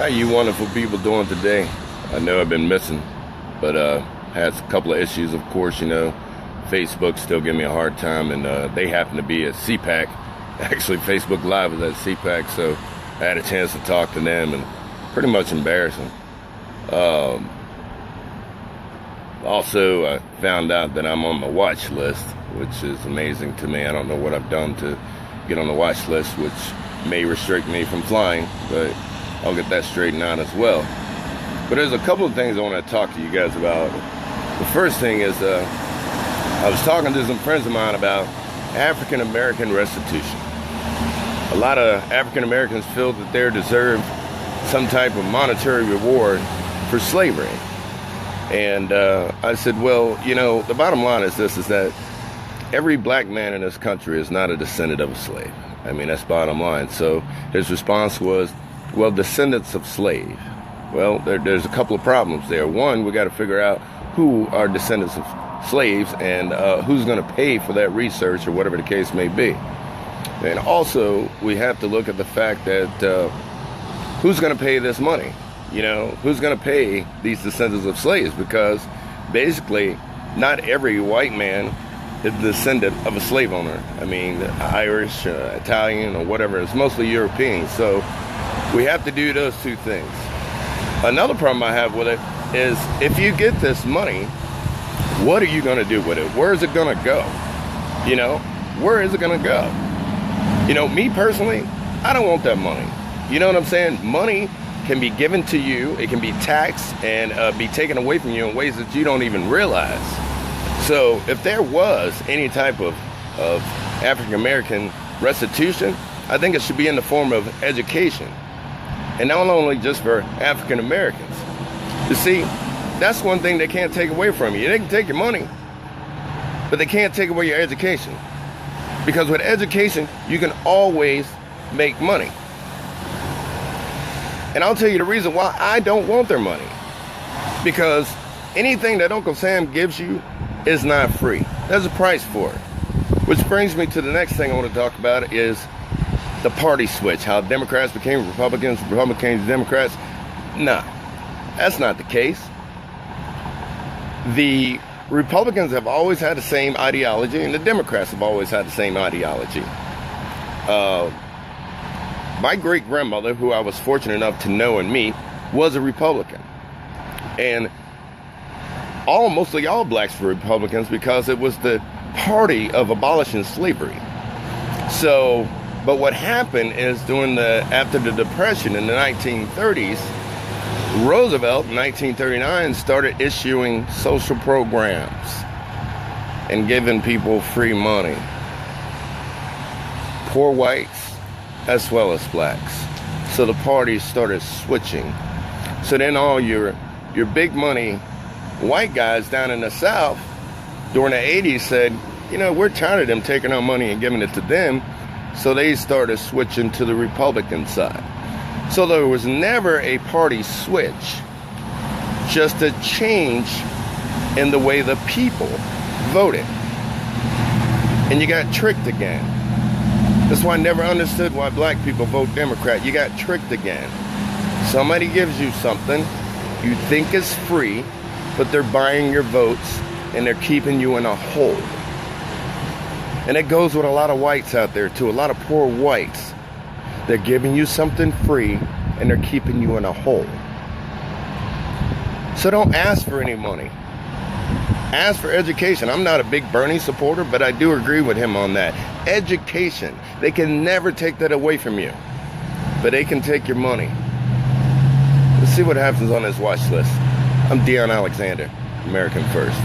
How you wonderful people doing today? I know I've been missing, but had a couple of issues, of course. Facebook still giving me a hard time, and they happen to be at CPAC. Actually, Facebook Live was at CPAC, so I had a chance to talk to them, and pretty much embarrassing. Also, I found out that I'm on the watch list, which is amazing to me. I don't know what I've done to get on the watch list, which may restrict me from flying, but I'll get that straightened out as well. But there's a couple of things I want to talk to you guys about. The first thing is I was talking to some friends of mine about African American restitution. A lot of African Americans feel that they deserve some type of monetary reward for slavery. And I said, well, the bottom line is this, is that every black man in this country is not a descendant of a slave. I mean, that's bottom line. So his response was, well, descendants of slave. Well, there's a couple of problems there. One, we got to figure out who are descendants of slaves and who's going to pay for that research or whatever the case may be. And also, we have to look at the fact that who's going to pay this money? Who's going to pay these descendants of slaves? Because basically, not every white man is a descendant of a slave owner. I mean, Irish, Italian, or whatever. It's mostly European. So we have to do those two things. Another problem I have with it is if you get this money, what are you going to do with it? Where is it going to go? Where is it going to go? Me personally, I don't want that money. You know what I'm saying? Money can be given to you, it can be taxed and be taken away from you in ways that you don't even realize. So if there was any type of African American restitution, I think it should be in the form of education. And not only just for African Americans. You see, that's one thing they can't take away from you. They can take your money, but they can't take away your education. Because with education, you can always make money. And I'll tell you the reason why I don't want their money. Because anything that Uncle Sam gives you is not free. There's a price for it. Which brings me to the next thing I want to talk about is the party switch. How Democrats became Republicans, Republicans Democrats. No, that's not the case. The Republicans have always had the same ideology, and the Democrats have always had the same ideology. My great-grandmother, who I was fortunate enough to know and meet, was a Republican. And mostly all blacks were Republicans because it was the party of abolishing slavery. So, but what happened is after the Depression in the 1930s, Roosevelt in 1939 started issuing social programs and giving people free money. Poor whites as well as blacks. So the parties started switching. So then all your big money white guys down in the South during the 80s said, we're tired of them taking our money and giving it to them. So they started switching to the Republican side. So there was never a party switch, just a change in the way the people voted. And you got tricked again. That's why I never understood why black people vote Democrat. You got tricked again. Somebody gives you something you think is free, but they're buying your votes and they're keeping you in a hole. And it goes with a lot of whites out there too, a lot of poor whites. They're giving you something free and they're keeping you in a hole. So don't ask for any money. Ask for education. I'm not a big Bernie supporter, but I do agree with him on that. Education. They can never take that away from you, but they can take your money. Let's see what happens on this watch list. I'm Dion Alexander, American First.